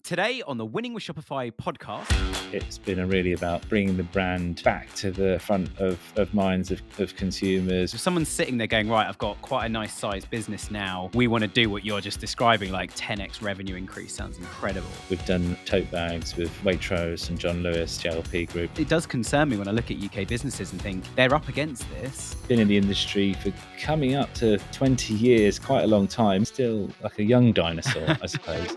Today on the Winning with Shopify podcast, it's been really about bringing the brand back to the front of minds of consumers. if someone's sitting there going, right, I've got quite a nice sized business now, we want to do what you're just describing, like 10x revenue increase. Sounds incredible. We've done tote bags with Waitrose and John Lewis, JLP Group. It does concern me when I look at UK businesses and think they're up against this. Been in the industry for coming up to 20 years, quite a long time. Still like a young dinosaur, I suppose.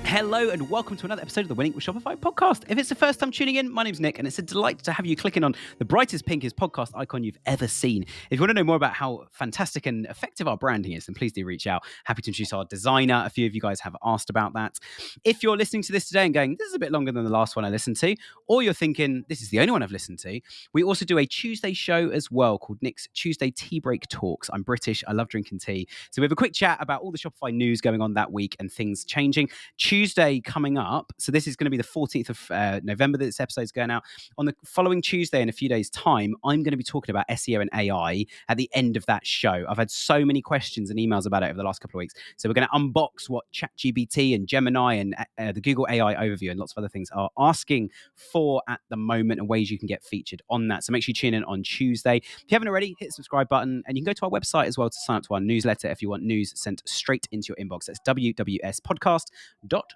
Hello and welcome to another episode of the Winning with Shopify podcast. If it's the first time tuning in, my name's Nick and it's a delight to have you clicking on the brightest, pinkest podcast icon you've ever seen. If you want to know more about how fantastic and effective our branding is, then please do reach out. Happy to introduce our designer. A few of you guys have asked about that. If you're listening to this today and going, this is a bit longer than the last one I listened to, or you're thinking, this is the only one I've listened to, we also do a Tuesday show as well called Nick's Tuesday Tea Break Talks. I'm British. I love drinking tea. So we have a quick chat about all the Shopify news going on that week and things changing. Tuesday coming up, so this is going to be the 14th of November that this episode's going out. On the following Tuesday in a few days' time, I'm going to be talking about SEO and AI at the end of that show. I've had so many questions and emails about it over the last couple of weeks. So we're going to unbox what ChatGPT and Gemini and the Google AI overview and lots of other things are asking for at the moment and ways you can get featured on that. So make sure you tune in on Tuesday. If you haven't already, hit the subscribe button and you can go to our website as well to sign up to our newsletter if you want news sent straight into your inbox. That's wwspodcast.com.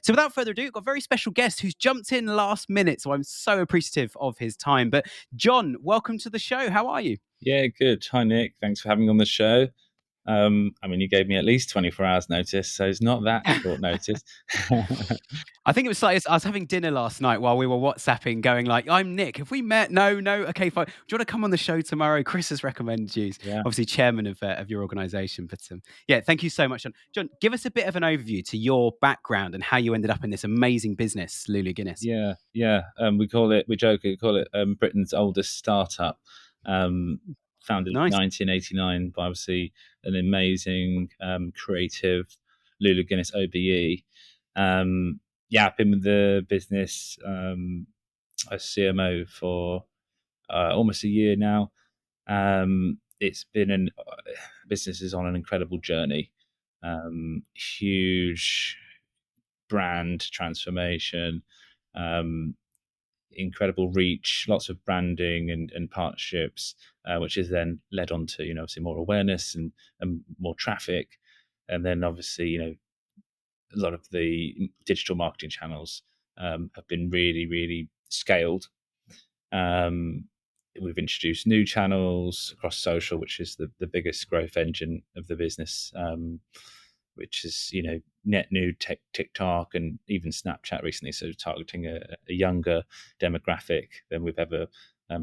So without further ado, I've got a very special guest who's jumped in last minute. So I'm so appreciative of his time. But John, welcome to the show. How are you? Yeah, good. Hi, Nick. Thanks for having me on the show. You gave me at least 24 hours notice, so it's not that short notice. I think it was like I was having dinner last night while we were WhatsApping going like, I'm Nick. Have we met? No. Okay, fine. Do you want to come on the show tomorrow? Chris has recommended you. Yeah. Obviously chairman of your organisation. But thank you so much, John. John, give us a bit of an overview to your background and how you ended up in this amazing business, Lulu Guinness. We joke, we call it Britain's oldest startup. Founded Nice. in 1989 by obviously an amazing creative Lulu Guinness OBE. I've been with the business as CMO for almost a year now. It's been business is on an incredible journey. Huge brand transformation, incredible reach, lots of branding and partnerships, which is then led on to obviously more awareness and more traffic, and then obviously a lot of the digital marketing channels have been really, really scaled. We've introduced new channels across social, which is the biggest growth engine of the business, which is net new TikTok and even Snapchat recently, so targeting a younger demographic than we've ever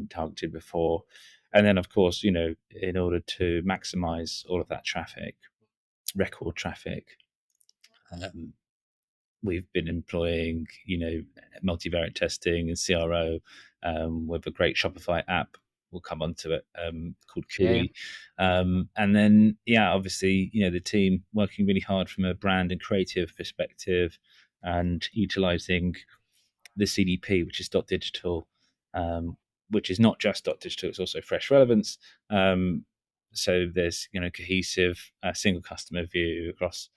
targeted before. And then, of course, in order to maximize all of that traffic, record traffic, we've been employing, multivariate testing and CRO with a great Shopify app. We'll come onto it, called Kui. And then, obviously, the team working really hard from a brand and creative perspective and utilizing the CDP, which is .digital, which is not just .digital, it's also fresh relevance. So there's, cohesive single customer view across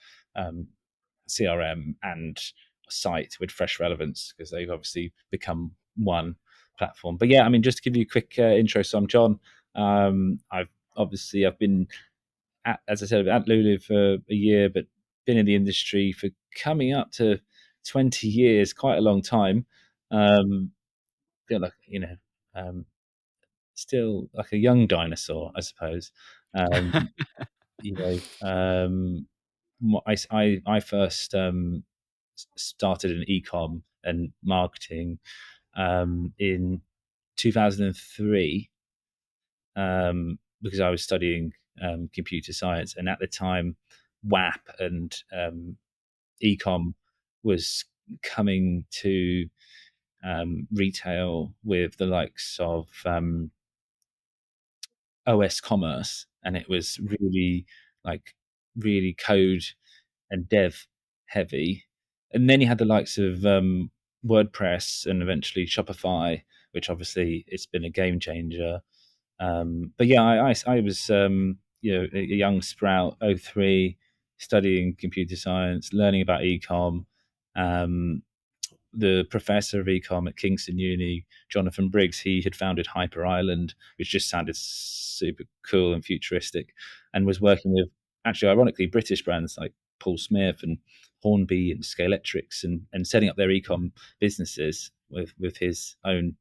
CRM and site with fresh relevance, because they've obviously become one platform. But just to give you a quick intro, so I'm John. I've been as I said, at Lulu for a year, but been in the industry for coming up to 20 years, quite a long time. Feel like still like a young dinosaur, I suppose. I first started in e-com and marketing in 2003 because I was studying computer science, and at the time WAP and e-com was coming to retail with the likes of OS Commerce, and it was really code and dev heavy. And then you had the likes of WordPress and eventually Shopify, which obviously it's been a game changer. I was a young sprout, '03, studying computer science, learning about ecom. The professor of ecom at Kingston Uni, Jonathan Briggs, he had founded Hyper Island, which just sounded super cool and futuristic, and was working with, actually, ironically, British brands like Paul Smith and Hornby and Scalextrics, and setting up their ecom businesses with his own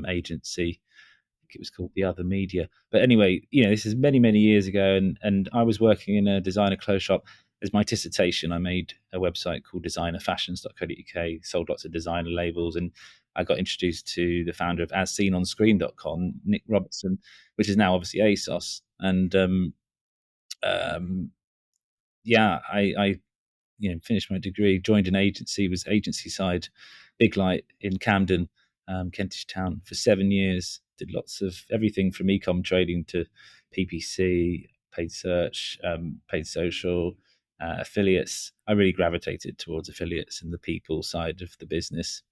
agency. I think it was called The Other Media. But anyway, this is many, many years ago, and I was working in a designer clothes shop. As my dissertation, I made a website called designerfashions.co.uk, sold lots of designer labels, and I got introduced to the founder of asseenonscreen.com, Nick Robertson, which is now obviously ASOS. And um, yeah, I finished my degree, joined an agency, was agency side, Big Light in Camden, Kentish Town, for 7 years. Did lots of everything from ecom trading to PPC, paid search, paid social, affiliates. I really gravitated towards affiliates and the people side of the business,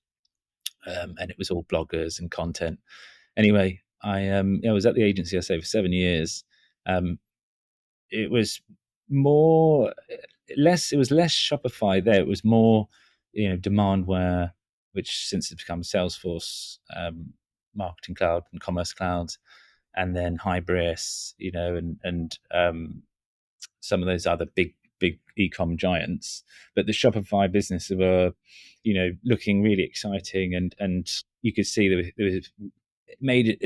and it was all bloggers and content. Anyway, I was at the agency, I say, for 7 years. It was more less it was less Shopify there. It was more Demandware, which since it's become Salesforce, Marketing Cloud and Commerce Cloud, and then Hybris, and some of those other big ecom giants. But the Shopify business were looking really exciting, and you could see there was it made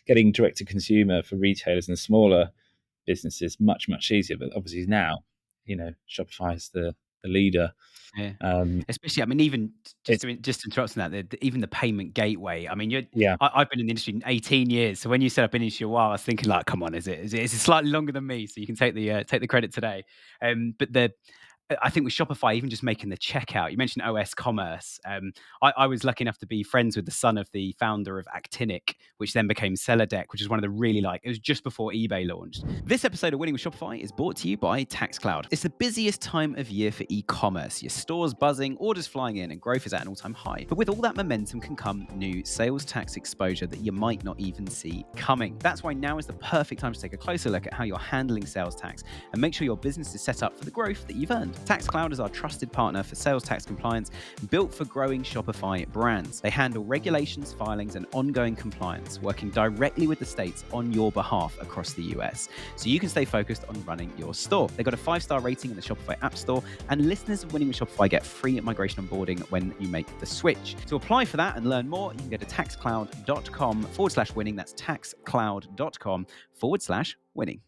getting direct to consumer for retailers and smaller businesses much easier. But obviously now, Shopify is the leader. Yeah. Um, Especially, I mean, even it's just interrupting that, even the payment gateway. I mean, yeah, I've been in the industry 18 years, so when you said I've been in the industry a while, I was thinking like, come on, is it slightly longer than me? So you can take the credit today. But I think with Shopify, even just making the checkout, you mentioned OS commerce. I was lucky enough to be friends with the son of the founder of Actinic, which then became Sellerdeck, which is one of the it was just before eBay launched. This episode of Winning with Shopify is brought to you by TaxCloud. It's the busiest time of year for e-commerce. Your store's buzzing, orders flying in, and growth is at an all-time high. But with all that momentum can come new sales tax exposure that you might not even see coming. That's why now is the perfect time to take a closer look at how you're handling sales tax and make sure your business is set up for the growth that you've earned. TaxCloud is our trusted partner for sales tax compliance, built for growing Shopify brands. They handle regulations, filings, and ongoing compliance, working directly with the states on your behalf across the US, so you can stay focused on running your store. They've got a 5-star rating in the Shopify App Store, and listeners of Winning with Shopify get free migration onboarding when you make the switch. To apply for that and learn more, you can go to taxcloud.com/winning. That's taxcloud.com/winning.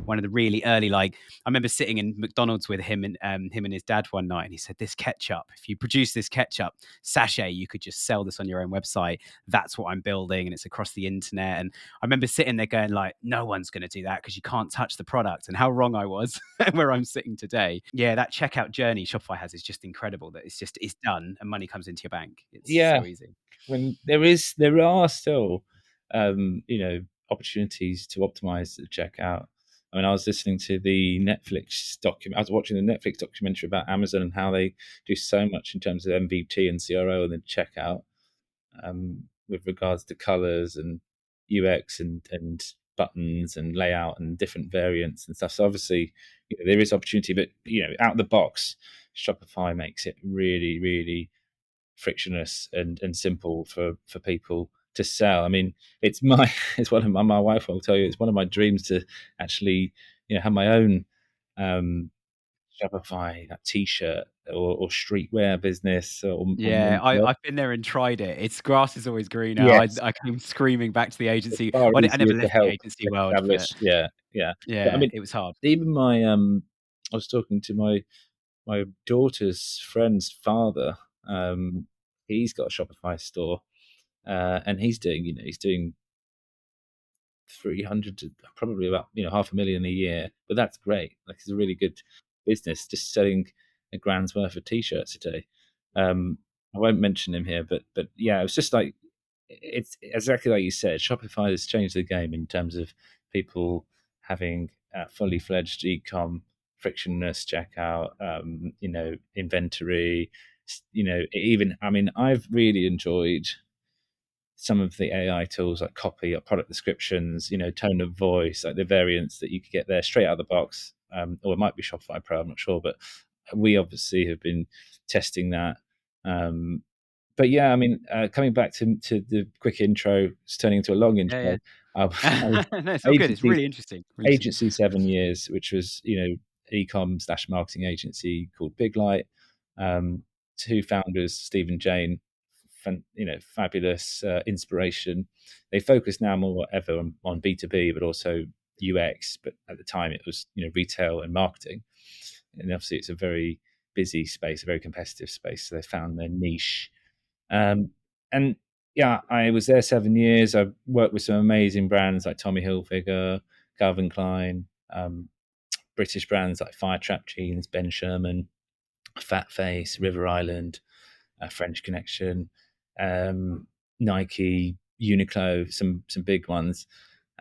One of the really early, I remember sitting in McDonald's with him and his dad one night, and he said, this ketchup, if you produce this ketchup sachet, you could just sell this on your own website. That's what I'm building, and it's across the internet. And I remember sitting there going like, no one's going to do that because you can't touch the product, and how wrong I was where I'm sitting today. Yeah, that checkout journey Shopify has is just incredible, that it's done and money comes into your bank. It's yeah. so easy. When there are still opportunities to optimize the checkout. I mean, I was listening to the Netflix document. I was watching the Netflix documentary about Amazon and how they do so much in terms of MVT and CRO and then checkout, with regards to colors and UX and buttons and layout and different variants and stuff. So obviously, there is opportunity, but out of the box, Shopify makes it really, really frictionless and simple for people to sell. I mean, it's it's one of my wife will tell you, it's one of my dreams to actually have my own Shopify, that t-shirt or streetwear business or Yeah, menswear. I've been there and tried it. It's grass is always greener. Yes, I came screaming back to the it's agency. far Well, I never easier to left the help agency world, but establish. Yeah. But I yeah, mean, it was hard. even my I was talking to my daughter's friend's father. He's got a Shopify store, and he's doing 300 to probably about 500,000 a year, but that's great. Like, it's a really good business, just selling a grand's worth of t-shirts a day. I won't mention him here, but yeah, it was just like, it's exactly like you said, Shopify has changed the game in terms of people having fully fledged e-com, frictionless checkout, inventory, even, I mean, I've really enjoyed some of the AI tools like copy or product descriptions, tone of voice, like the variants that you could get there straight out of the box. Or it might be Shopify Pro, I'm not sure, but we obviously have been testing that. But yeah, I mean, coming back to the quick intro, it's turning into a long Yeah, intro. I was no, it's all good. It's agency really interesting. Really interesting. agency 7 years, which was e-com/marketing agency called Big Light. Two founders, Steve and Jane, fabulous inspiration. They focus now more than ever on B2B, but also UX. But at the time, it was retail and marketing, and obviously it's a very busy space, a very competitive space. So they found their niche. And yeah, I was there 7 years. I worked with some amazing brands like Tommy Hilfiger, Calvin Klein, British brands like Firetrap Jeans, Ben Sherman, Fat Face, River Island, French Connection, Nike, Uniqlo, some big ones,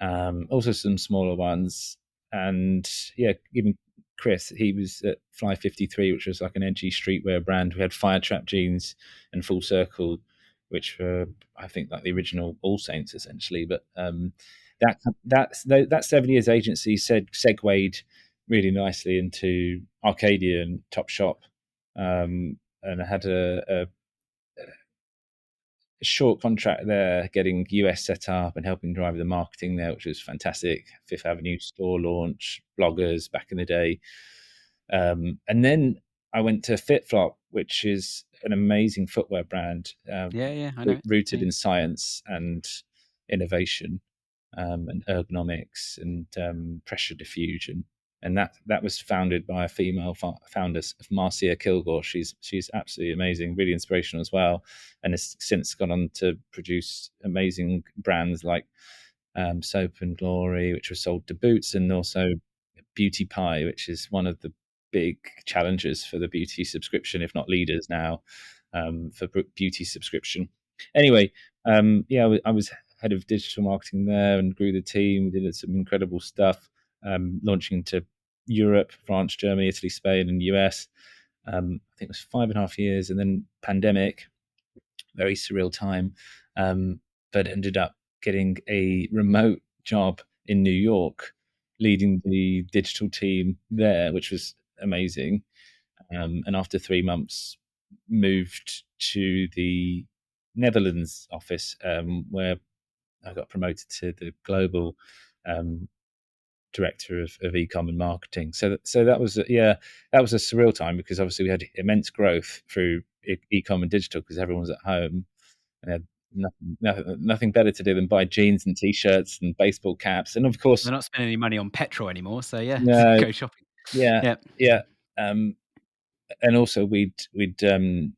also some smaller ones, and yeah, even Chris, he was at Fly 53, which was like an edgy streetwear brand. We had Firetrap Jeans and Full Circle, which were, I think, like the original All Saints essentially. But that 7 years agency segued really nicely into Arcadia and Topshop, and I had a short contract there, getting US set up and helping drive the marketing there, which was fantastic. Fifth Avenue store launch, bloggers back in the day. And then I went to FitFlop, which is an amazing footwear brand, Yeah, I know it. rooted Yeah. in science and innovation, and ergonomics and pressure diffusion. And that was founded by a female founder, Marcia Kilgore. She's absolutely amazing, really inspirational as well, and has since gone on to produce amazing brands like Soap and Glory, which was sold to Boots, and also Beauty Pie, which is one of the big challenges for the beauty subscription, if not leaders now, for beauty subscription. Anyway, yeah, I was head of digital marketing there and grew the team, did some incredible stuff, launching into Europe, France, Germany, Italy, Spain, and US. I think it was 5.5 years, and then pandemic, very surreal time, but ended up getting a remote job in New York, leading the digital team there, which was amazing. And after 3 months, moved to the Netherlands office, where I got promoted to the global director of e-com and marketing. So that was that was a surreal time, because obviously we had immense growth through e-com and digital because everyone was at home and had nothing better to do than buy jeans and t-shirts and baseball caps, and of course, They're not spending any money on petrol anymore, so yeah, no, go shopping. yeah, Yeah. yeah, and also we'd come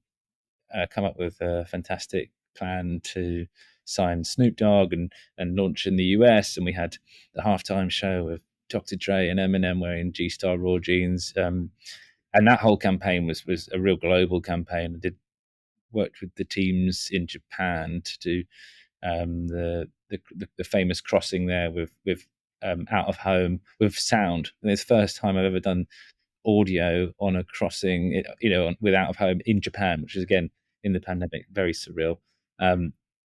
up with a fantastic plan to sign Snoop Dogg and launch in the US, and we had the halftime show with Dr. Dre and Eminem wearing G-Star Raw jeans, and that whole campaign was a real global campaign. I worked with the teams in Japan to do the famous crossing there with out of home with sound. And it's the first time I've ever done audio on a crossing, with out of home in Japan, which is again in the pandemic, very surreal.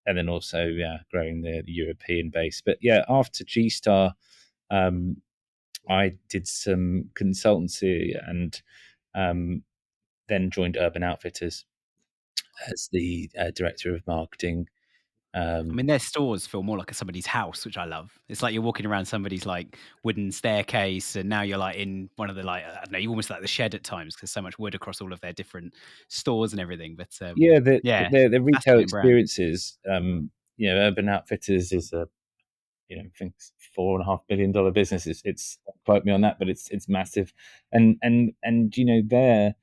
And then also, yeah, growing the European base. But yeah, after G Star, I did some consultancy and then joined Urban Outfitters as the director of marketing. I mean, their stores feel more like somebody's house, which I love. It's like you're walking around somebody's like wooden staircase, and now you're like in one of the like I don't know, you almost like the shed at times because so much wood across all of their different stores and everything. But Yeah, yeah, the retail fascinating brand. experiences. Urban Outfitters is a I think $4.5 billion business. It's don't quote me on that, but it's massive, and there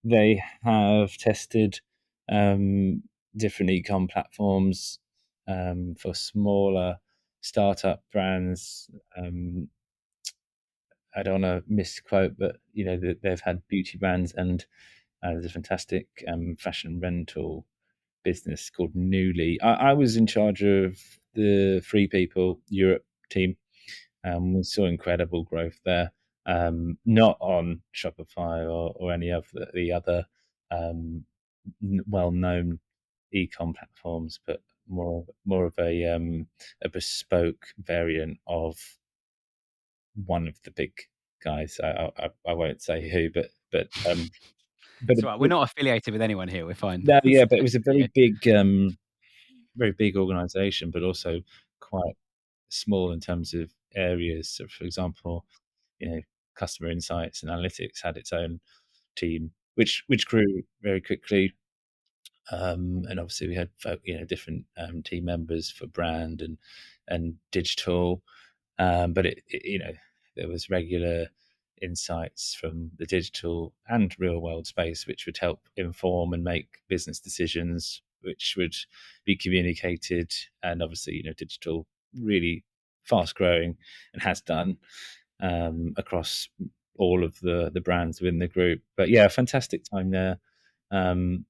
they have tested different e-com platforms for smaller startup brands. I don't want to misquote, but they've had beauty brands, and there's a fantastic fashion rental business called Newly. I was in charge of the Free People Europe team. We saw incredible growth there, not on Shopify or any of the other well-known e-com platforms, but more of a bespoke variant of one of the big guys. I won't say who, but So we're not affiliated with anyone here. We're fine. no, yeah, but it was a Yeah. very big organisation, but also quite small in terms of areas. So, for example, you know, customer insights and analytics had its own team, which grew very quickly. And obviously, we had different team members for brand and digital. But there was regular insights from the digital and real world space, which would help inform and make business decisions, which would be communicated. And obviously, digital really fast growing and has done across all of the brands within the group. But yeah, fantastic time there. Um,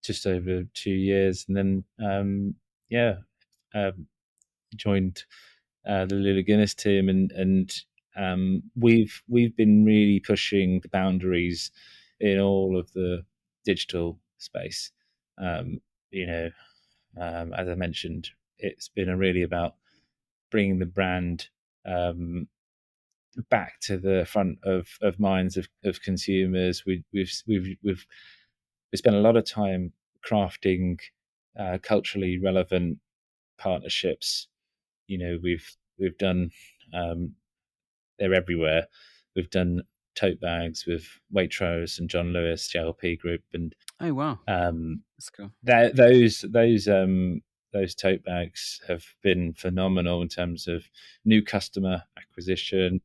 just over 2 years, and then um, joined the Lulu Guinness team, and we've been really pushing the boundaries in all of the digital space. Um, you know, as I mentioned, it's been really about bringing the brand back to the front of minds of consumers. We spent a lot of time crafting culturally relevant partnerships. We've done um, they're everywhere. We've done tote bags with Waitrose and John Lewis JLP Group, and Oh wow, um, that's cool. those tote bags have been phenomenal in terms of new customer acquisition.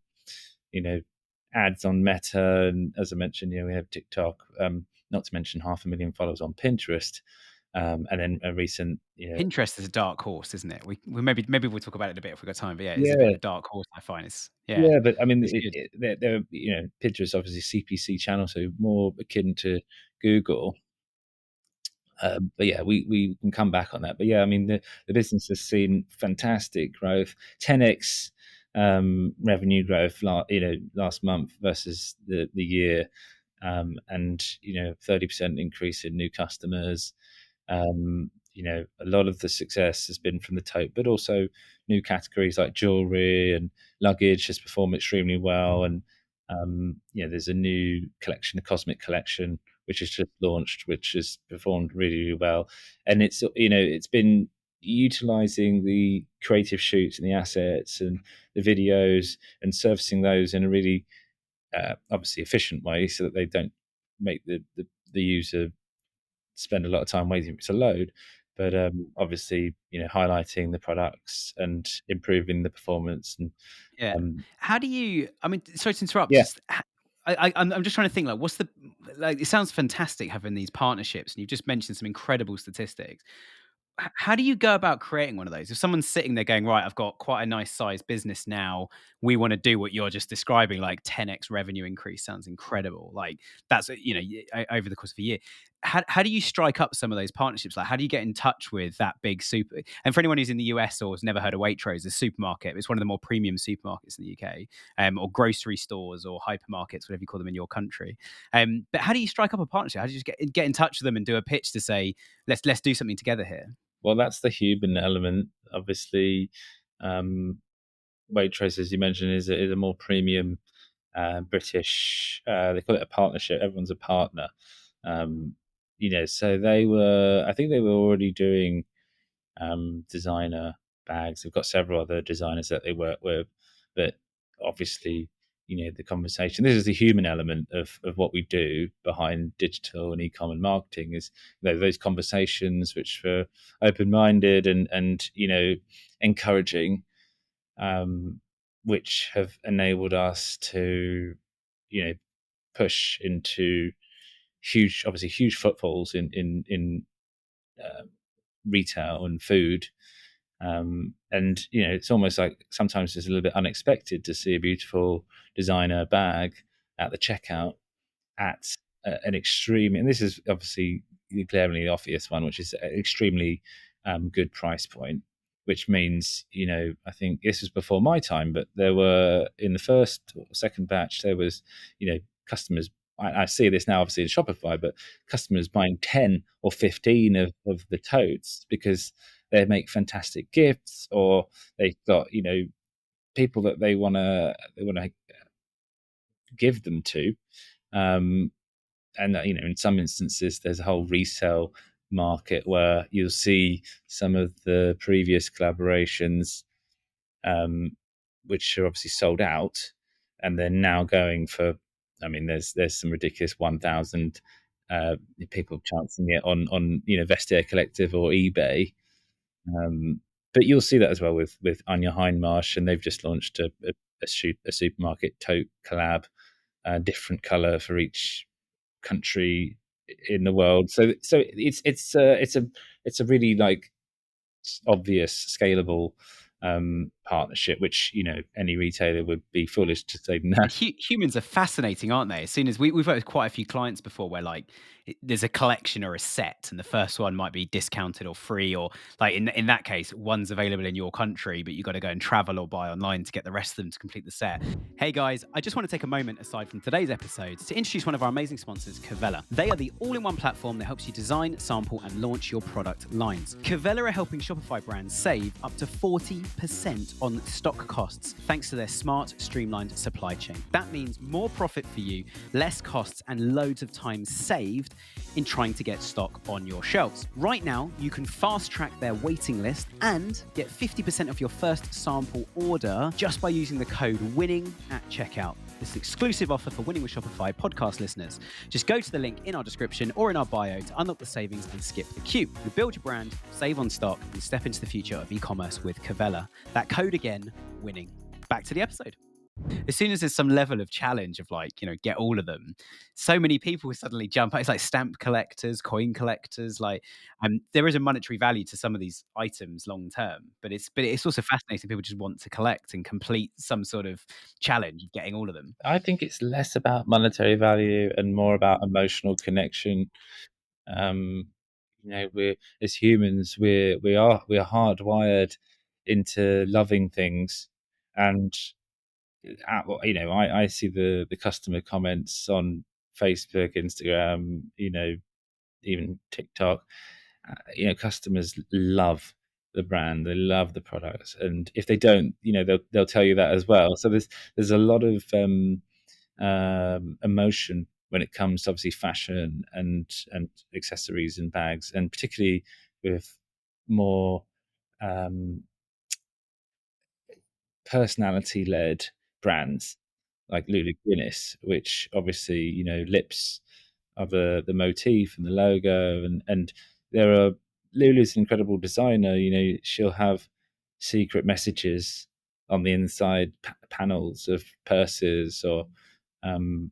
You know, ads on Meta, and as I mentioned, we have TikTok. Not to mention 500,000 followers on Pinterest, and then a recent, Pinterest is a dark horse, isn't it? We maybe we'll talk about it a bit if we've got time. But yeah, it's a bit of yeah, a dark horse. I find yeah. But I mean, it's good. they're Pinterest obviously CPC channel, so more akin to Google. But yeah, we can come back on that. But yeah, I mean, the business has seen fantastic growth, 10x revenue growth, last month versus the year, and 30% increase in new customers. A lot of the success has been from the tote, but also new categories like jewelry and luggage has performed extremely well. And there's a new collection, a cosmic collection, which has just launched, which has performed really, really well. And it's been utilizing the creative shoots and the assets and the videos and servicing those in a really obviously efficient way, so that they don't make the user spend a lot of time waiting for it to load. But obviously, highlighting the products and improving the performance. And Yeah. um, How do you? I mean, sorry to interrupt. yeah, Just I'm just trying to think. Like, what's the like? It sounds fantastic having these partnerships, and you've just mentioned some incredible statistics. How do you go about creating one of those? If someone's sitting there going, right, I've got quite a nice sized business now. We want to do what you're just describing, like 10x revenue increase sounds incredible. Like that's, over the course of a year. How do you strike up some of those partnerships? Like, how do you get in touch with that big super? And for anyone who's in the US or has never heard of Waitrose, a supermarket, it's one of the more premium supermarkets in the UK, or grocery stores or hypermarkets, whatever you call them in your country. But how do you strike up a partnership? How do you just get in touch with them and do a pitch to say, let's do something together here? well, that's the human element. Obviously, um, Waitrose, as you mentioned, is a more premium British. They call it a partnership. Everyone's a partner. Um, so I think they were already doing designer bags. They've got several other designers that they work with, but obviously, the conversation. This is the human element of what we do behind digital and e-com and marketing is those conversations which were open minded and encouraging, um, which have enabled us to push into obviously huge footfalls in uh, retail and food. And it's almost like sometimes it's a little bit unexpected to see a beautiful designer bag at the checkout at an extreme, and this is obviously the glaringly obvious one, which is an extremely good price point. Which means, I think this was before my time, but there were in the first or second batch, there was, customers. I see this now, obviously in Shopify, but customers buying 10 or 15 of the totes because they make fantastic gifts, or they've got people that they want to give them to. And in some instances there's a whole resale market where you'll see some of the previous collaborations, which are obviously sold out, and they're now going for, there's some ridiculous 1,000 people chancing it on Vestiaire Collective or eBay. But you'll see that as well with Anya Hindmarsh, and they've just launched a supermarket tote collab, different color for each country in the world. So it's a really like obvious scalable partnership, which any retailer would be foolish to say no. Humans are fascinating, aren't they? As soon as we've worked with quite a few clients before where like there's a collection or a set and the first one might be discounted or free, or like in that case one's available in your country but you got to go and travel or buy online to get the rest of them to complete the set. Hey guys, I just want to take a moment aside from today's episode to introduce one of our amazing sponsors, Covella. They are the all-in-one platform that helps you design, sample and launch your product lines. Covella are helping Shopify brands save up to 40% on stock costs thanks to their smart, streamlined supply chain. That means more profit for you, less costs and loads of time saved in trying to get stock on your shelves. Right now, you can fast track their waiting list and get 50% of your first sample order just by using the code WINNING at checkout. This is an exclusive offer for Winning with Shopify podcast listeners. Just go to the link in our description or in our bio to unlock the savings and skip the queue. You build your brand, save on stock, and step into the future of e-commerce with Covella. That code again, WINNING. Back to the episode. As soon as there's some level of challenge of like, get all of them, so many people suddenly jump out. It's like stamp collectors, coin collectors, like, there is a monetary value to some of these items long term, but it's also fascinating. People just want to collect and complete some sort of challenge of getting all of them. I think it's less about monetary value and more about emotional connection. We're, as humans, we are hardwired into loving things, and I see the customer comments on Facebook, Instagram, even TikTok. Customers love the brand, they love the products, and if they don't, they'll tell you that as well. So there's a lot of emotion when it comes to obviously fashion and accessories and bags, and particularly with more um, personality led brands like Lulu Guinness, which obviously lips are the motif and the logo, and there are Lulu's an incredible designer. She'll have secret messages on the inside panels of purses or um,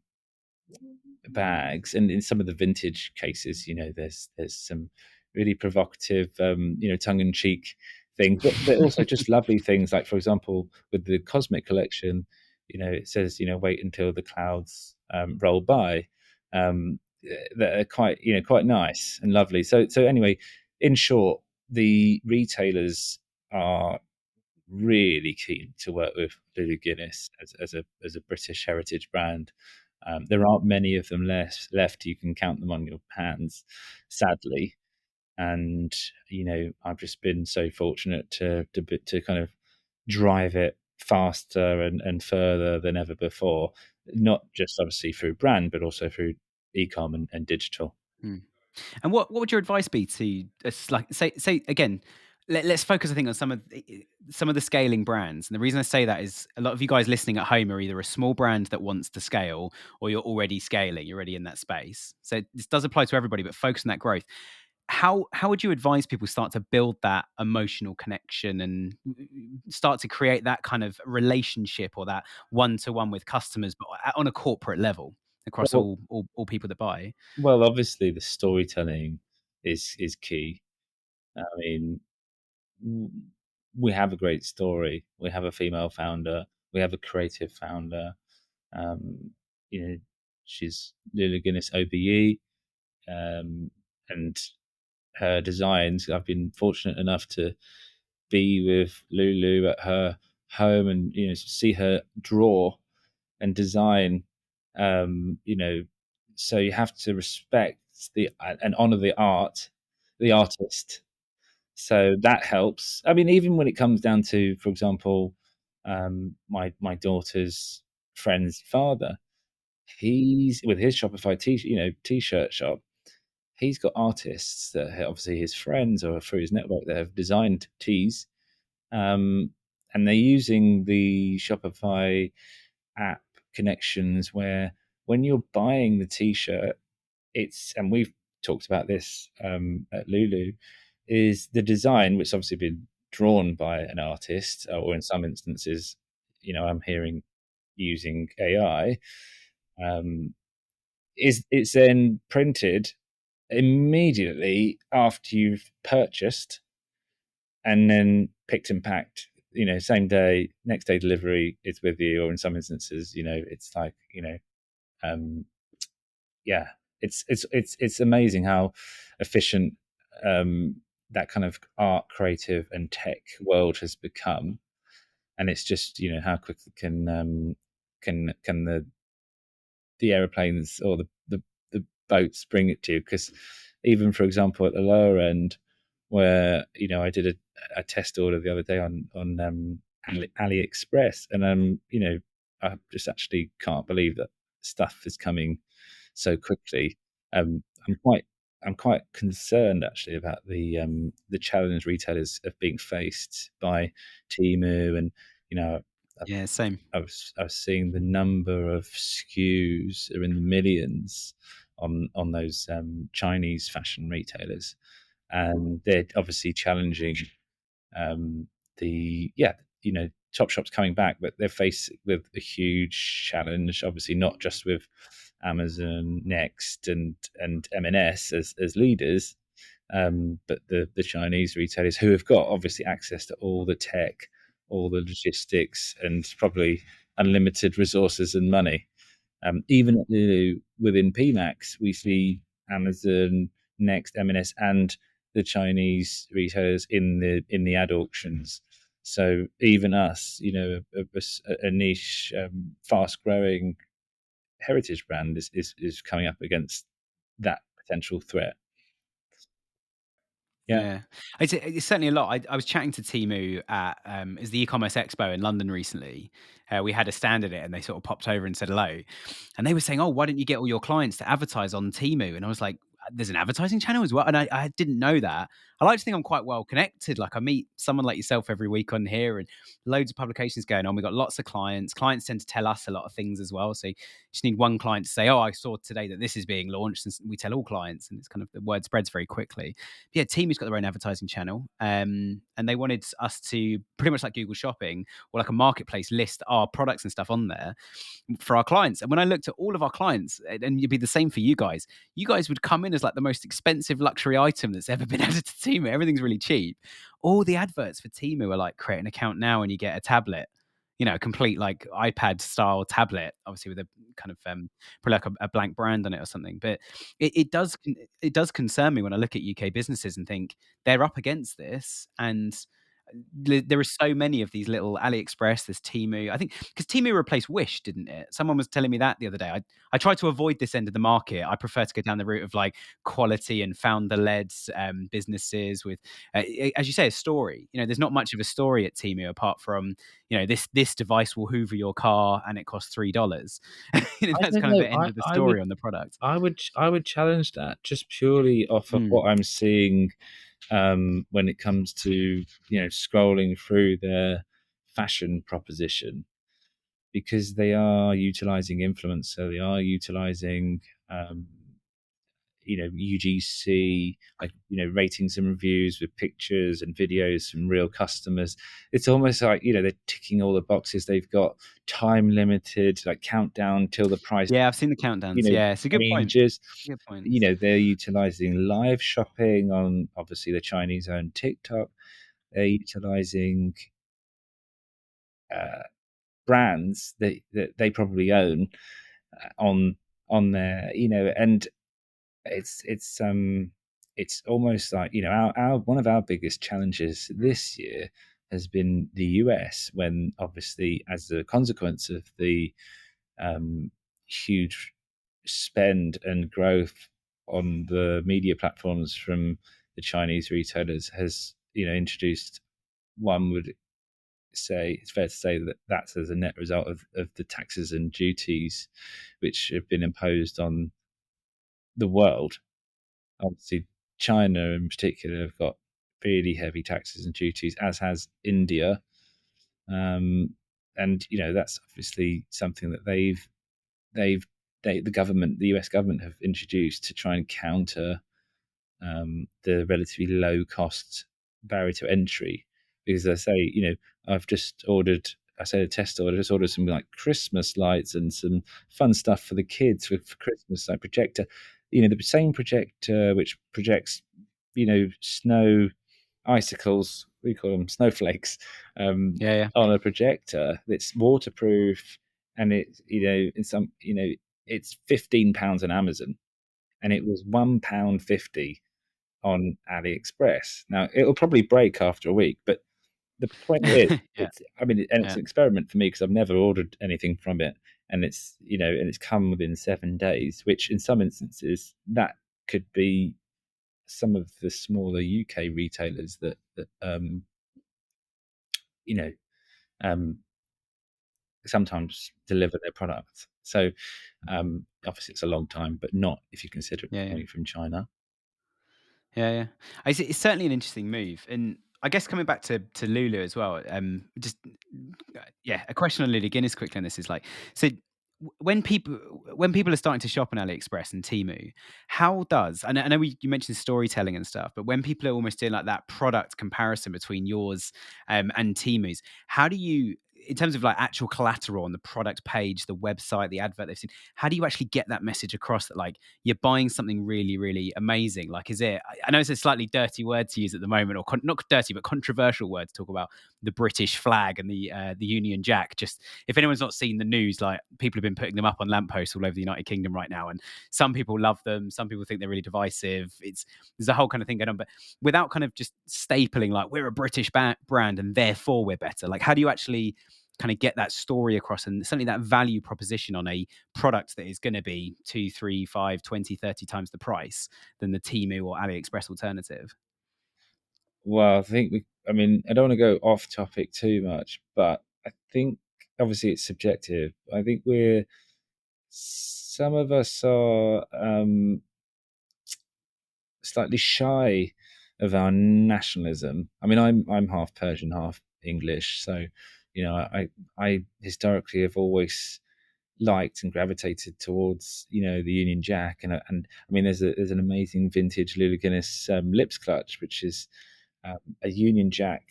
bags, and in some of the vintage cases, there's some really provocative, tongue-in-cheek things, but also just lovely things. Like, for example, with the Cosmic collection, it says, wait until the clouds roll by. That are quite nice and lovely. So anyway, in short, the retailers are really keen to work with Lulu Guinness as a British heritage brand. There aren't many of them left. You can count them on your hands, sadly. And I've just been so fortunate to kind of drive it faster and further than ever before. Not just obviously through brand, but also through e-com and digital. Hmm. And what would your advice be to like say again? Let's focus, I think, on some of the scaling brands. And the reason I say that is a lot of you guys listening at home are either a small brand that wants to scale, or you're already scaling, you're already in that space. So this does apply to everybody, but focus on that growth. How would you advise people start to build that emotional connection and start to create that kind of relationship or that one-to-one with customers, but on a corporate level across Well, all people that buy? well, obviously the storytelling is key. I mean, we have a great story. We have a female founder. We have a creative founder. Um, you know, she's Lulu Guinness OBE, and her designs. I've been fortunate enough to be with Lulu at her home and see her draw and design. So you have to respect the and honor the artist. So that helps. I mean, even when it comes down to, for example, my daughter's friend's father, he's with his Shopify t-shirt shop. He's got artists that are obviously his friends or through his network that have designed tees, and they're using the Shopify app connections where when you're buying the t-shirt, and we've talked about this at Lulu, is the design, which obviously been drawn by an artist, or in some instances, I'm hearing using AI, is it's then printed immediately after you've purchased and then picked and packed, same day, next day delivery is with you, or in some instances, it's like, um, yeah, it's amazing how efficient that kind of art, creative, and tech world has become, and it's just how quickly can the aeroplanes or the boats bring it to you. Because even, for example, at the lower end, where I did a test order the other day on AliExpress, and I just actually can't believe that stuff is coming so quickly. Um, I'm quite I'm quite concerned actually about the challenge retailers of being faced by Temu, and you know Yeah, same. I was seeing the number of SKUs are in the millions on those Chinese fashion retailers, and they're obviously challenging um, the Topshop's coming back, but they're faced with a huge challenge. Obviously, not just with Amazon, Next, and M&S as leaders, but the Chinese retailers who have got obviously access to all the tech, all the logistics, and probably unlimited resources and money. Even within PMax, we see Amazon, Next, M&S, and the Chinese retailers in the ad auctions. So even us, a niche, fast growing heritage brand is coming up against that potential threat. Yeah. Yeah, it's certainly a lot. I was chatting to Timu at is the e-commerce expo in London recently. We had a stand at it, and they sort of popped over and said hello, and they were saying, "Oh, why don't you get all your clients to advertise on Timu?" And I was like, "There's an advertising channel as well," and I didn't know that. I like to think I'm quite well connected. Like I meet someone like yourself every week on here, and loads of publications going on. We've got lots of clients. Clients tend to tell us a lot of things as well. So you just need one client to say, "Oh, I saw today that this is being launched," and we tell all clients, and it's kind of the word spreads very quickly. Yeah, Temu's got their own advertising channel, and they wanted us to pretty much like Google Shopping or like a marketplace list our products and stuff on there for our clients. And when I looked at all of our clients, and it'd be the same for you guys would come in as like the most expensive luxury item that's ever been added to Temu. Everything's really cheap. All the adverts for Temu are like create an account now and you get a tablet. A complete like iPad style tablet, obviously with a kind of probably like a blank brand on it or something. But it does concern me when I look at UK businesses and think they're up against this, and there are so many of these little AliExpress, there's Temu. I think because Temu replaced Wish, didn't it? Someone was telling me that the other day. I try to avoid this end of the market. I prefer to go down the route of like quality and founder-led businesses with, as you say, a story. There's not much of a story at Temu apart from this device will hoover your car and it costs $3. I That's don't kind of know. the end of the I would story on the product. I would challenge that just purely off of Mm. what I'm seeing when it comes to scrolling through their fashion proposition, because they are utilizing influencer, they are utilizing um, UGC, like ratings and reviews with pictures and videos from real customers. It's almost like they're ticking all the boxes. They've got time limited, like countdown till the price Yeah, I've seen the countdowns. Yeah, it's a good point. changes. Good point. They're utilizing live shopping on obviously the Chinese owned TikTok. They're utilizing uh, brands that they probably own on there, and it's almost like our one of our biggest challenges this year has been the US, when obviously as a consequence of the huge spend and growth on the media platforms from the Chinese retailers has introduced, one would say it's fair to say that that's as a net result of the taxes and duties which have been imposed on the world. Obviously, China in particular have got really heavy taxes and duties, as has India. And that's obviously something that they've the government, the US government, have introduced to try and counter the relatively low cost barrier to entry. Because I say, I've just ordered, I said a test order, just ordered some like Christmas lights and some fun stuff for the kids for Christmas, like projector, the same projector which projects, snow icicles, we call them snowflakes, Yeah, on a projector that's waterproof, and it's in some it's £15 on Amazon, and it was £1.50 on AliExpress. Now it'll probably break after a week, but the point is, yeah. Yeah, it's yeah, an experiment for me because I've never ordered anything from it, and it's and it's come within 7 days, which in some instances that could be some of the smaller UK retailers that you know um, sometimes deliver their products. So obviously it's a long time, but not if you consider it yeah, yeah. coming from China. Yeah, yeah. It's certainly an interesting move, and I guess coming back to Lulu as well. Just yeah, a question on Lulu Guinness quickly on this is like, so when people are starting to shop on AliExpress and Temu, how does I know you mentioned storytelling and stuff, but when people are almost doing like that product comparison between yours and Temu's, how do you, in terms of like actual collateral on the product page, the website, the advert they've seen, how do you actually get that message across that like you're buying something really, really amazing? Like, is it? I know it's a slightly dirty word to use at the moment, or not dirty, but controversial word to talk about the British flag and the Union Jack. Just if anyone's not seen the news, like people have been putting them up on lampposts all over the United Kingdom right now, and some people love them, some people think they're really divisive. There's a whole kind of thing going on, but without kind of just stapling like we're a British brand and therefore we're better. Like, how do you actually kind of get that story across and certainly that value proposition on a product that is going to be 2, 3, 5, 20, 30 times the price than the Temu or AliExpress alternative? Well, I think I don't want to go off topic too much, but I think obviously it's subjective. I think some of us are slightly shy of our nationalism. I mean, I'm half Persian, half English, so I historically have always liked and gravitated towards the Union Jack, and I mean there's an amazing vintage Lulu Guinness lips clutch, which is a Union Jack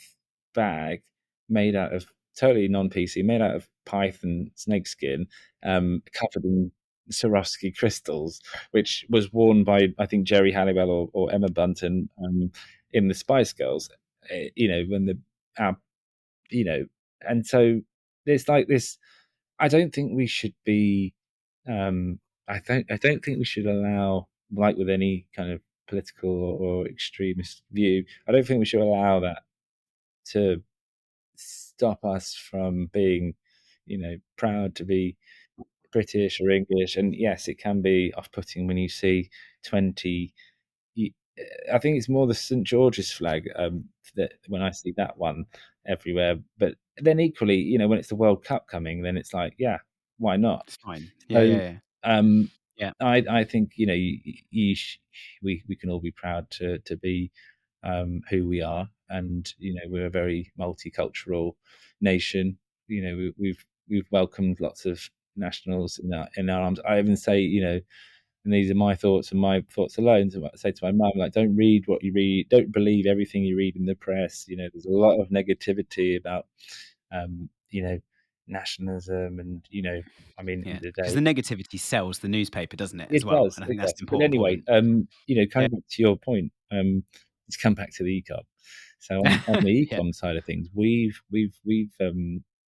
bag made out of totally non-PC, made out of python snakeskin, covered in Swarovski crystals, which was worn by I think Jerry Halliwell or Emma Bunton in the Spice Girls. When our you know, and so there's like this. I don't think we should be. I don't think we should allow, like with any kind of political or extremist view, I don't think we should allow that to stop us from being, proud to be British or English. And yes, it can be off-putting when you see 20. I think it's more the St George's flag that when I see that one everywhere. But then equally, when it's the World Cup coming, then it's like, yeah, why not? It's fine. Yeah, So yeah, yeah. um, Yeah, I think we can all be proud to be who we are, and we're a very multicultural nation. We've welcomed lots of nationals in our arms. I even say, and these are my thoughts and my thoughts alone. So I say to my mum, like, don't read what you read, don't believe everything you read in the press. There's a lot of negativity about, you know, nationalism, and I mean, in yeah. the Because day, the negativity sells the newspaper, doesn't it, as it well? does, And I think it that's does. an But important anyway, point. Yeah. coming back to your point, let's come back to the e-com. So on the Yeah. e-com side of things, we've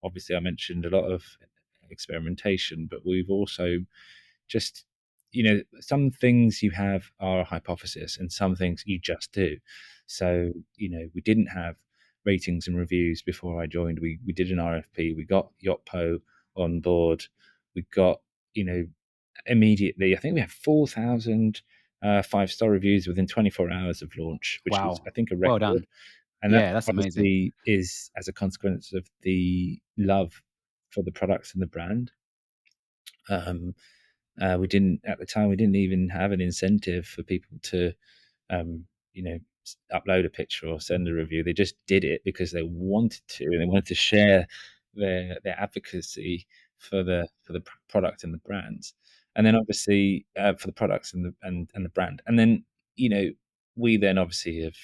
obviously I mentioned a lot of experimentation, but we've also just some things you have are a hypothesis, and some things you just do. So we didn't have ratings and reviews before I joined. We did an RFP. We got Yacht PO on board. We got immediately. I think we had 4,000 5-star reviews within 24 hours of launch, which was Wow. I think a Well record. done. And that Yeah, that's amazing. obviously is as a consequence of the love for the products and the brand. Um, we didn't at the time. We didn't even have an incentive for people to, um, upload a picture or send a review. They just did it because they wanted to, and they wanted to share their advocacy for the product and the brands. And then obviously for the products and the brand. And then we then obviously have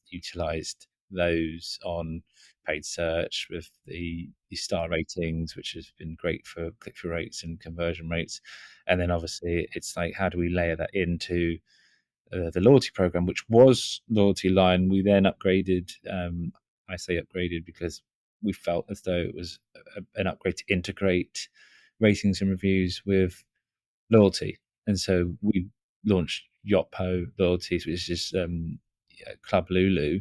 utilized those on paid search with the star ratings, which has been great for click-through rates and conversion rates. And then obviously it's like, how do we layer that into the loyalty program, which was Loyalty Line? We then upgraded. I say upgraded because we felt as though it was an upgrade to integrate ratings and reviews with loyalty. And so we launched Yacht PO Loyalties, which is Club Lulu,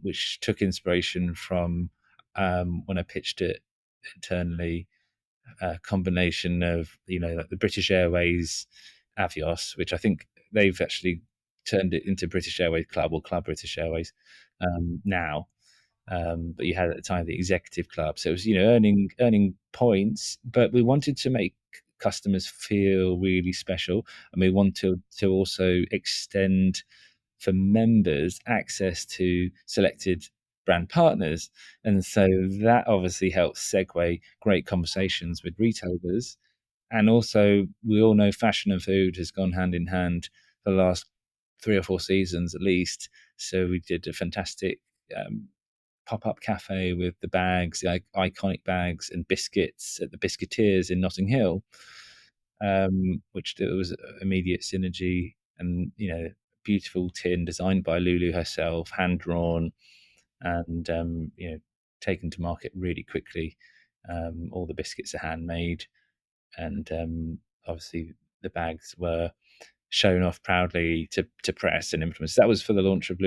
which took inspiration from when I pitched it internally, a combination of like the British Airways Avios, which I think they've actually turned it into British Airways Club or Club British Airways now. But you had at the time the executive club, so it was earning points, but we wanted to make customers feel really special, and we wanted to also extend for members access to selected brand partners. And so that obviously helps segue great conversations with retailers. And also, we all know fashion and food has gone hand in hand for the last 3 or 4 seasons at least. So we did a fantastic pop-up cafe with the bags, the iconic bags and biscuits at the Biscuiteers in Notting Hill, which there was immediate synergy. And beautiful tin designed by Lulu herself, hand drawn, and taken to market really quickly. All the biscuits are handmade, and obviously the bags were shown off proudly to press and influencers. That was for the launch of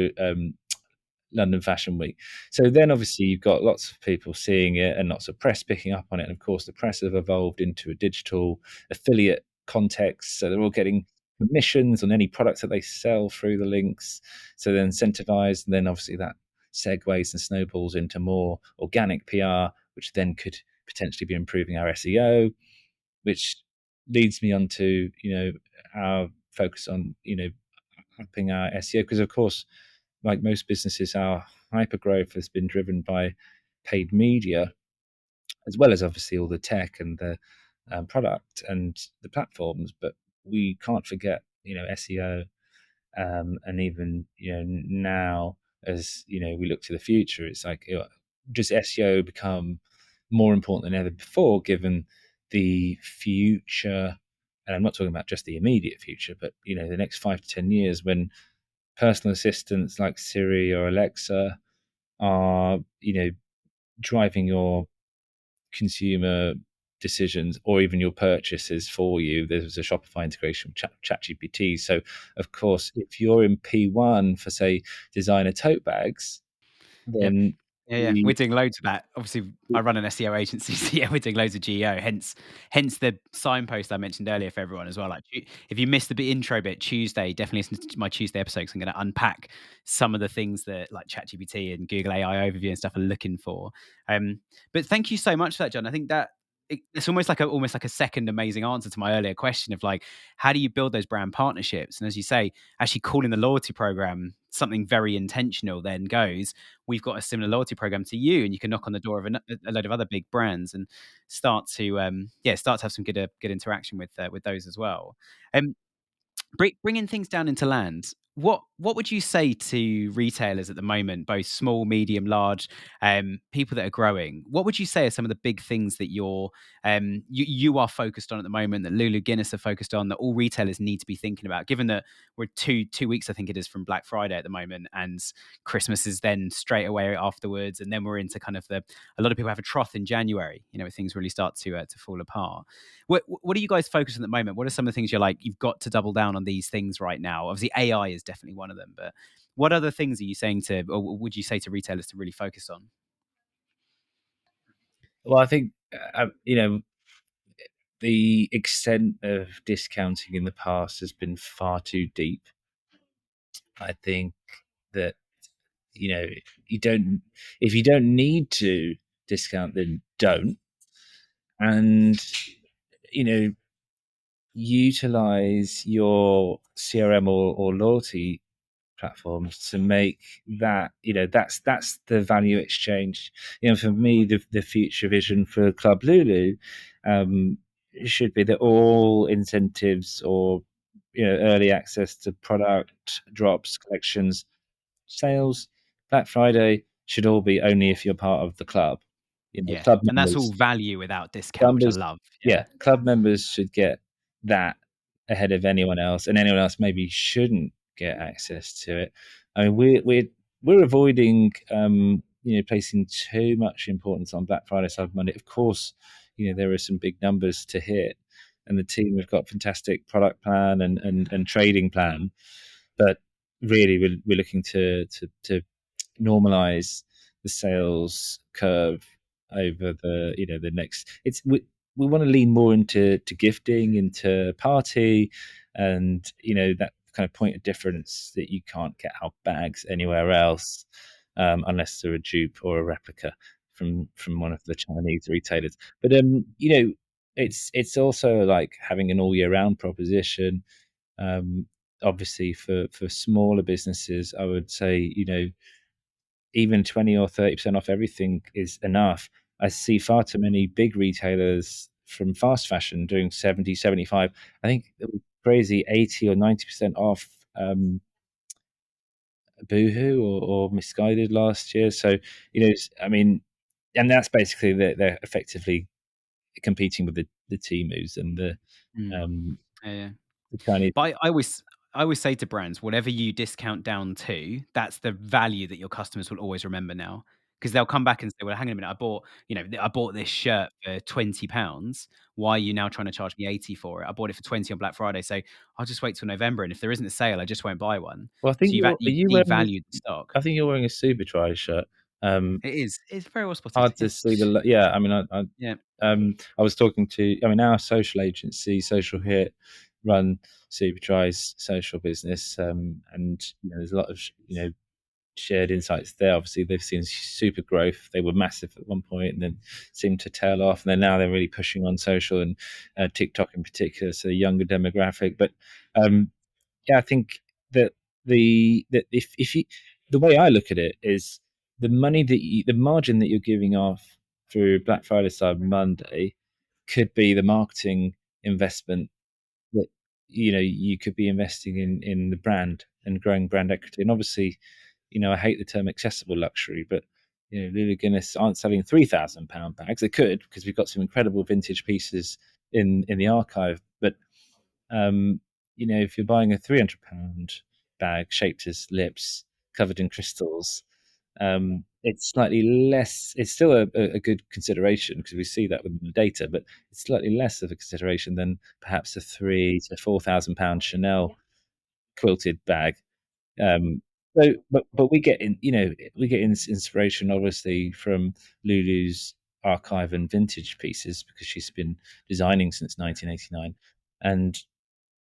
London Fashion Week. So then obviously you've got lots of people seeing it and lots of press picking up on it. And of course, the press have evolved into a digital affiliate context. So they're all getting commissions on any products that they sell through the links. So they're incentivized. And then obviously that segues and snowballs into more organic PR, which then could potentially be improving our SEO, which leads me on to, our focus on, upping our SEO. Because of course, like most businesses, our hyper growth has been driven by paid media, as well as obviously all the tech and the product and the platforms. But we can't forget, SEO, and even now, as we look to the future, it's like, does SEO become more important than ever before, given the future? And I'm not talking about just the immediate future, but the next 5 to 10 years, when personal assistants like Siri or Alexa are, driving your consumer decisions or even your purchases for you. There's a Shopify integration with ChatGPT. So, of course, if you're in P1 for, say, designer tote bags, Yep. then Yeah. We're the doing loads of that. Obviously, I run an SEO agency, so yeah, we're doing loads of GEO. Hence the signpost I mentioned earlier for everyone as well. Like, if you missed the intro bit, Tuesday, definitely listen to my Tuesday episode, 'cause I'm going to unpack some of the things that like ChatGPT and Google AI overview and stuff are looking for. But thank you so much for that, John. I think that it's almost like a second amazing answer to my earlier question of like, how do you build those brand partnerships? And as you say, actually calling the loyalty program something very intentional then goes, we've got a similar loyalty program to you, and you can knock on the door of a load of other big brands and start to start to have some good interaction with those as well. Um, bringing things down into land, what would you say to retailers at the moment, both small, medium, large, people that are growing? What would you say are some of the big things that you are focused on at the moment, that Lulu Guinness are focused on, that all retailers need to be thinking about? Given that we're two weeks, I think it is, from Black Friday at the moment, and Christmas is then straight away afterwards, and then we're into kind of a lot of people have a trough in January, where things really start to fall apart. What are you guys focused on at the moment? What are some of the things you're like, you've got to double down on these things right now? Obviously, AI is definitely one of them, but what other things are you saying to, or would you say to retailers to really focus on? well, I think the extent of discounting in the past has been far too deep. I think that you don't, if you don't need to discount, then don't. And utilize your CRM or loyalty platforms to make that, that's the value exchange. For me, the future vision for Club Lulu should be that all incentives or early access to product drops, collections, sales, Black Friday should all be only if you're part of the club. Yeah. Club And that's all members value without discount, which I Numbers, love. Yeah. yeah, club members should get that ahead of anyone else, and anyone else maybe shouldn't get access to it. I mean, we're avoiding, placing too much importance on Black Friday, Cyber Monday. Of course, there are some big numbers to hit, and the team have got fantastic product plan and trading plan, but really, we're looking to normalize the sales curve over the next. We want to lean more into gifting, into party, and that kind of point of difference that you can't get our bags anywhere else, unless they're a dupe or a replica from one of the Chinese retailers. But it's also like having an all year round proposition. um, Obviously, for smaller businesses, I would say, even 20 or 30% off everything is enough. I see far too many big retailers from fast fashion doing 70, 75. I think it was crazy, 80 or 90% off Boohoo or Misguided last year. So, I mean, and that's basically they're effectively competing with the Temus and Mm. um, Yeah, yeah. the Chinese. But I always say to brands, whatever you discount down to, that's the value that your customers will always remember now. Because they'll come back and say, "Well, hang on a minute, I bought this shirt for £20. Why are you now trying to charge me 80 for it? I bought it for 20 on Black Friday, so I'll just wait till November, and if there isn't a sale, I just won't buy one." Well, So you've you wearing? devalued the stock. I think you're wearing a Superdry shirt. Um, It is. It's very well spotted. Hard to Yeah. see yeah. I mean, Yeah. I was talking to. I mean, our social agency, Social Hit, run Superdry's social business, and there's a lot of shared insights there. Obviously, they've seen super growth. They were massive at one point, and then seemed to tail off. And then now they're really pushing on social and TikTok in particular, so the younger demographic. But yeah, I think that that if you, the way I look at it is the money the margin that you're giving off through Black Friday, Cyber Monday could be the marketing investment that you could be investing in the brand and growing brand equity. And obviously, I hate the term accessible luxury, but Lulu Guinness aren't selling £3,000 bags. They could, because we've got some incredible vintage pieces in the archive. But um, if you're buying a £300 bag shaped as lips, covered in crystals, it's slightly less. It's still a good consideration because we see that with the data, but it's slightly less of a consideration than perhaps a £3,000 to £4,000 Chanel quilted bag. But we get inspiration obviously from Lulu's archive and vintage pieces because she's been designing since 1989, and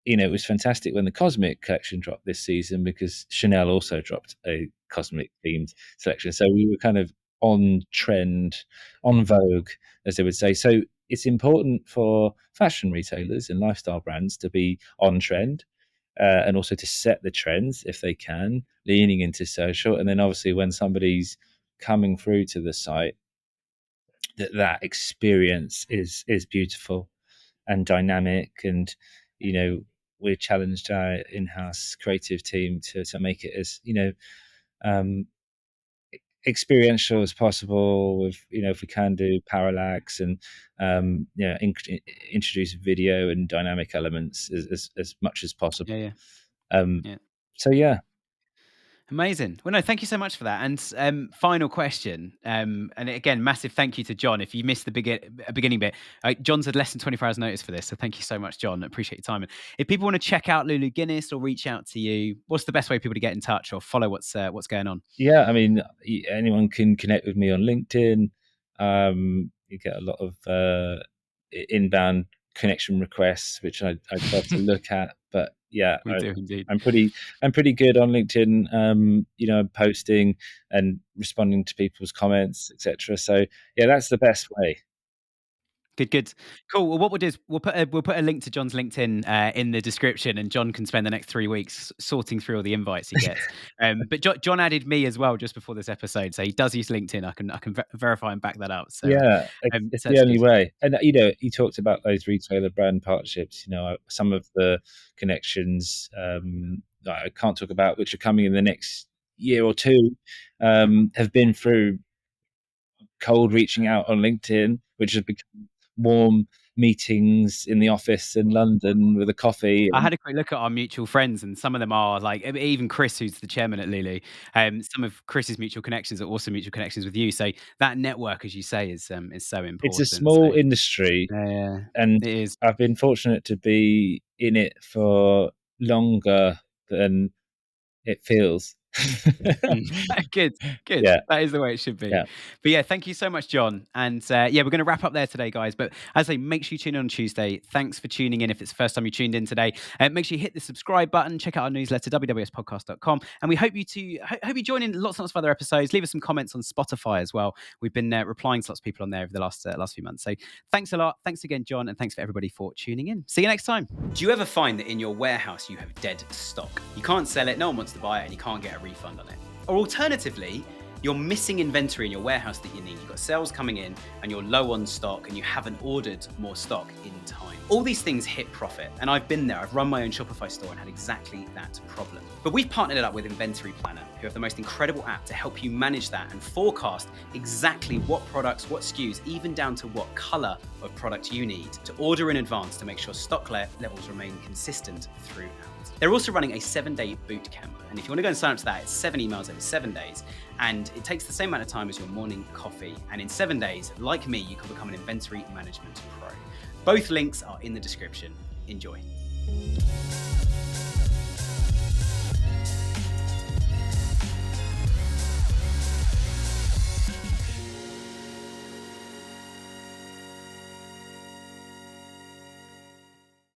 it was fantastic when the Cosmic collection dropped this season because Chanel also dropped a Cosmic themed selection. So we were kind of on trend, on vogue, as they would say. So it's important for fashion retailers and lifestyle brands to be on trend, and also to set the trends if they can, leaning into social. And then obviously when somebody's coming through to the site, that experience is beautiful and dynamic, and we're challenged our in-house creative team to make it as um, experiential as possible. With if we can do parallax and introduce video and dynamic elements as much as Yeah, possible. yeah, Um, yeah. so yeah, Amazing. Well, no, thank you so much for that. And final question. And again, massive thank you to John. If you missed the beginning bit, John's had less than 24 hours notice for this. So thank you so much, John. I appreciate your time. And if people want to check out Lulu Guinness or reach out to you, what's the best way for people to get in touch or follow what's going on? yeah. I mean, anyone can connect with me on LinkedIn. You get a lot of inbound connection requests, which I try to look at. But yeah, We do indeed. I'm pretty good on LinkedIn, posting and responding to people's comments, etc. So yeah, that's the best way. Good. Cool. Well, what we'll do is we'll put a link to John's LinkedIn in the description, and John can spend the next 3 weeks sorting through all the invites he gets. But John added me as well just before this episode, so he does use LinkedIn. I can verify and back that up. So Yeah, it's so the that's only good. way. And you talked about those retailer brand partnerships. Some of the connections that I can't talk about, which are coming in the next year or two, have been through cold reaching out on LinkedIn, which has become warm meetings in the office in London with a coffee. I had a quick look at our mutual friends, and some of them are like even Chris, who's the chairman at Lulu. Some of Chris's mutual connections are also mutual connections with you. So that network, as you say, is so It's a important. So small industry, yeah, and it is. I've been fortunate to be in it for longer than it feels. Mm. Good, good. Yeah, That is the way it should be. yeah. But yeah, thank you so much, John. And yeah, we're going to wrap up there today, guys. But as I say, make sure you tune in on Tuesday. Thanks for tuning in. If it's the first time you tuned in today, make sure you hit the subscribe button. Check out our newsletter, wwspodcast.com. And we hope hope you join in lots and lots of other episodes. Leave us some comments on Spotify as well. We've been replying to lots of people on there over the last few months. So thanks a lot. Thanks again, John. And thanks for everybody for tuning in. See you next time. Do you ever find that in your warehouse you have dead stock? You can't sell it, no one wants to buy it, and you can't get a refund on it? Or alternatively, you're missing inventory in your warehouse that you need. You've got sales coming in and you're low on stock and you haven't ordered more stock in time. All these things hit profit, and I've been there. I've run my own Shopify store and had exactly that problem. But we've partnered it up with Inventory Planner, who have the most incredible app to help you manage that and forecast exactly what products, what SKUs, even down to what color of product you need to order in advance to make sure stock levels remain consistent throughout. They're also running a 7-day boot camp. And if you want to go and sign up to that, it's 7 emails over 7 days. And it takes the same amount of time as your morning coffee. And in 7 days, like me, you can become an inventory management pro. Both links are in the description. Enjoy.